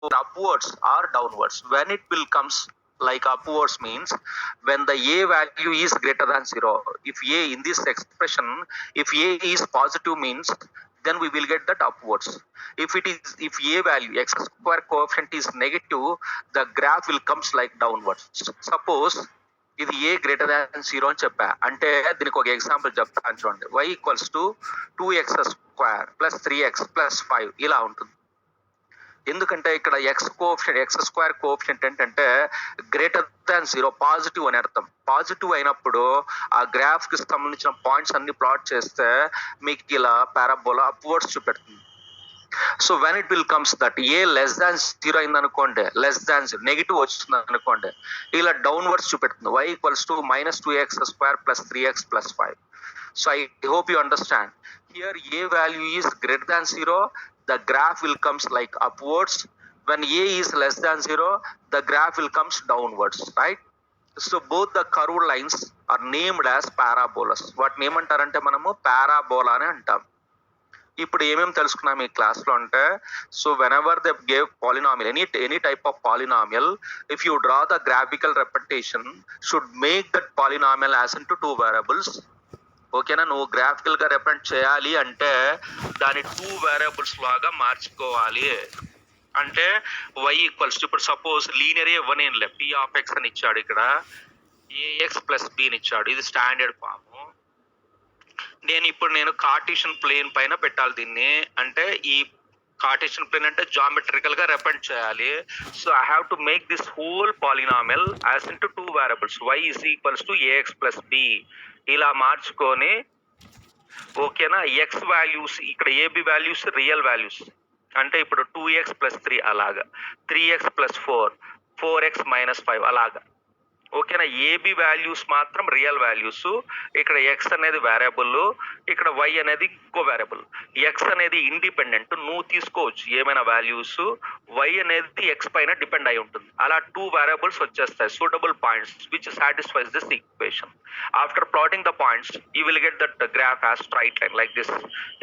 upwards or downwards. When it will comes like upwards means when the a value is greater than 0. If a in this expression, if a is positive means then we will get that upwards. If a value x square coefficient is negative, the graph will comes like downwards. Suppose ఇది ఏ greater than 0 అని చెప్పా అంటే దీనికి ఒక example చెప్తాను చూడండి. y equals to 2x square plus 3x plus 5 ఇలా ఉంటుంది. ఎందుకంటే ఇక్కడ ఎక్స్ స్క్వేర్ కోఎఫిషియంట్ ఏంటంటే గ్రేటర్ దాన్ 0 పాజిటివ్ అని అర్థం. పాజిటివ్ అయినప్పుడు ఆ గ్రాఫ్ కి సంబంధించిన పాయింట్స్ అన్ని ప్లాట్ చేస్తే మీకు ఇలా పారాబోలా అప్వర్డ్స్ చూపెడుతుంది. So when it will comes that A less than 0 అయింది అనుకోండి, లెస్ దాన్ 0 నెగిటివ్ వస్తుంది అనుకోండి, ఇలా డౌన్వర్డ్స్ చూపెడుతుంది. y equals to -2x square plus 3x plus 5. So I hope you understand. Here A value is greater than 0, the graph will comes like upwards. When a is less than 0, the graph will comes downwards, right? So both the curved lines are named as parabolas. వాటిని ఏమంటారంటే మనము parabola అని అంటాం. ఇప్పుడు ఏమేమి తెలుసుకున్నాం ఈ class లో అంటే, so when ever they gave polynomial, any type of polynomial, if you draw the graphical representation should make that polynomial as into 2 variables. ఓకేనా? నువ్వు గ్రాఫికల్ గా రిప్రజెంట్ చేయాలి అంటే దాని 2 వేరియబుల్స్ లాగా మార్చుకోవాలి. అంటే y ఈక్వల్స్, ఇప్పుడు సపోజ్ లీనియర్ ఇవ్వనేలే, p ఆఫ్ x అని ఇచ్చాడు, ఇక్కడ ax ప్లస్ b అని ఇచ్చాడు. ఇది స్టాండర్డ్ ఫామ్. నేను కార్టీషియన్ ప్లేన్ పైన పెట్టాలి దీన్ని. అంటే ఈ కార్టీషియన్ ప్లేన్ అంటే జామెట్రికల్ గా రిప్రజెంట్ చేయాలి. So I have to make this whole polynomial as into 2 variables. y is equals to ax plus b ఇలా మార్చుకొని, ఓకేనా? ఎక్స్ వాల్యూస్ ఇక్కడ ఏబి వాల్యూస్ రియల్ వాల్యూస్, అంటే ఇప్పుడు 2x ప్లస్ 3 అలాగా, 3x ప్లస్ 4, 4x మైనస్ 5 అలాగా, ఓకేనా? ఏబి వాల్యూస్ మాత్రం రియల్ వాల్యూస్. ఇక్కడ ఎక్స్ అనేది వేరియబుల్, ఇక్కడ వై అనేది ఇంకో వేరియబుల్. ఎక్స్ అనేది ఇండిపెండెంట్, నువ్వు తీసుకోవచ్చు ఏమైనా వాల్యూస్. వై అనేది ఎక్స్ పైన డిపెండ్ అయి ఉంటుంది. అలా 2 వేరియబుల్స్ వచ్చేస్తాయి, suitable points which satisfies this equation. After plotting the points you will get that graph as straight line like this.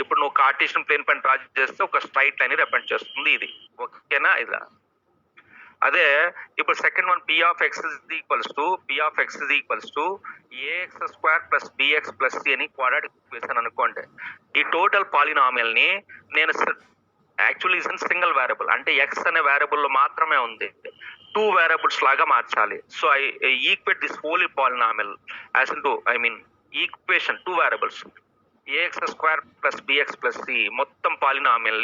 ఇప్పుడు నువ్వు కార్టీషియన్ ప్లేన్ పైన డ్రా చేస్తే ఒక స్ట్రైట్ లైన్ రిప్రజెంట్ చేస్తుంది ఇది, ఓకేనా? ఇలా అదే ఇప్పుడు second one, p of x is equals to ax square plus bx plus c అని క్వాడ్రాటిక్ ఈక్వేషన్ అనుకోండి. ఈ టోటల్ పాలినామియల్ ని నేను యాక్చువల్లీ సింగిల్ వేరియబుల్, అంటే x అనే వేరియబుల్ లో మాత్రమే ఉంది, 2 వేరియబుల్స్ లాగా మార్చాలి. So I equate this whole polynomial as into equation 2 variables, ax square plus bx plus c మొత్తం పాలినామియల్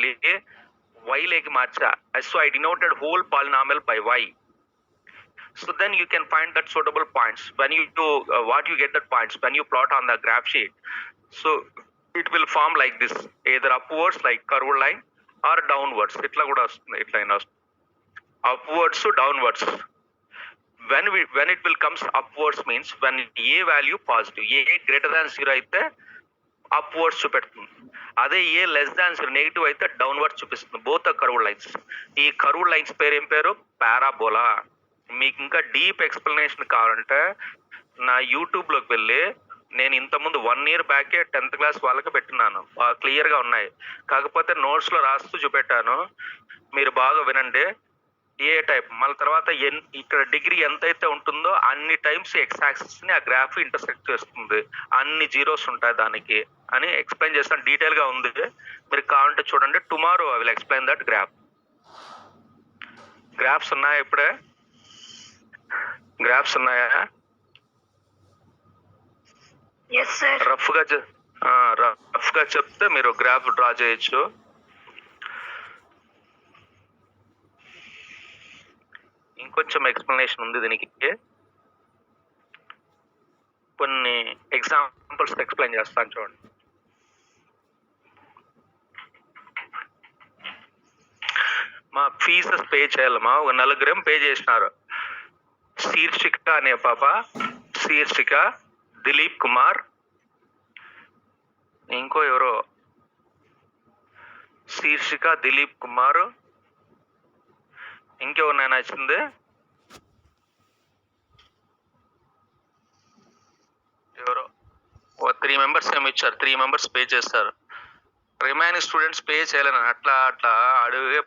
y లేకి మార్చా. సో I denoted whole polynomial by y. So then you can find that suitable points. When you do what you get that points when you plot on the graph sheet. So it will form like this, either upwards like curved line or downwards. ఇట్లా కూడా వస్తుంది, ఇట్లా అయినా వస్తుంది, upwards to downwards. When it will comes upwards means when a value positive, a greater than 0 అయితే upwards చూపెడుతుంది. అదే ఏ less than 0 negative అయితే డౌన్వర్డ్ చూపిస్తుంది. Both curved lines. ఈ కర్వ్డ్ లైన్స్ పేరు ఏం పేరు? పారాబోలా. మీకు ఇంకా డీప్ ఎక్స్ప్లెనేషన్ కావాలంటే నా యూట్యూబ్ లోకి వెళ్ళి, నేను ఇంతకుముందు 1 year బ్యాకే 10th క్లాస్ వాళ్ళకి పెట్టినాను, క్లియర్ గా ఉన్నాయి. కాకపోతే నోట్స్ లో రాస్తూ చూపెట్టాను, మీరు బాగా వినండి. ఏ టైప్ మళ్ళీ తర్వాత ఇక్కడ డిగ్రీ ఎంతైతే ఉంటుందో అన్ని టైమ్స్ ఎక్స్ యాక్సిస్ ని ఆ గ్రాఫ్ ఇంటర్సెక్ట్ చేస్తుంది, అన్ని జీరోస్ ఉంటాయి దానికి అని ఎక్స్ప్లెయిన్ చేస్తాను. డీటెయిల్ గా ఉంది, మీరు కావాలంటే చూడండి. Tomorrow I will explain that graph. Graphs ఉన్నాయా? ఇప్పుడే గ్రాఫ్స్ ఉన్నాయా? రఫ్ గా చెప్తే మీరు గ్రాఫ్ డ్రా చేయొచ్చు. ఇంకొంచెం ఎక్స్ప్లెనేషన్ ఉంది దీనికి, కొన్ని ఎగ్జాంపుల్స్ ఎక్స్ప్లెయిన్ చేస్తాను చూడండి. మా ఫీజెస్ పే చేయాలమ్మా, ఒక 4 పే చేసినారు. శీర్షిక అనే పాప, శీర్షిక, దిలీప్ కుమార్, ఇంకో ఎవరో, శీర్షిక, దిలీప్ కుమార్, ఇంకెవరినైనా వచ్చింది ఎవరో 3 members ఏమి ఇచ్చారు, 3 members పే చేస్తారు. రిమైనింగ్ స్టూడెంట్స్ పే చేయలేను, అట్లా అడుగే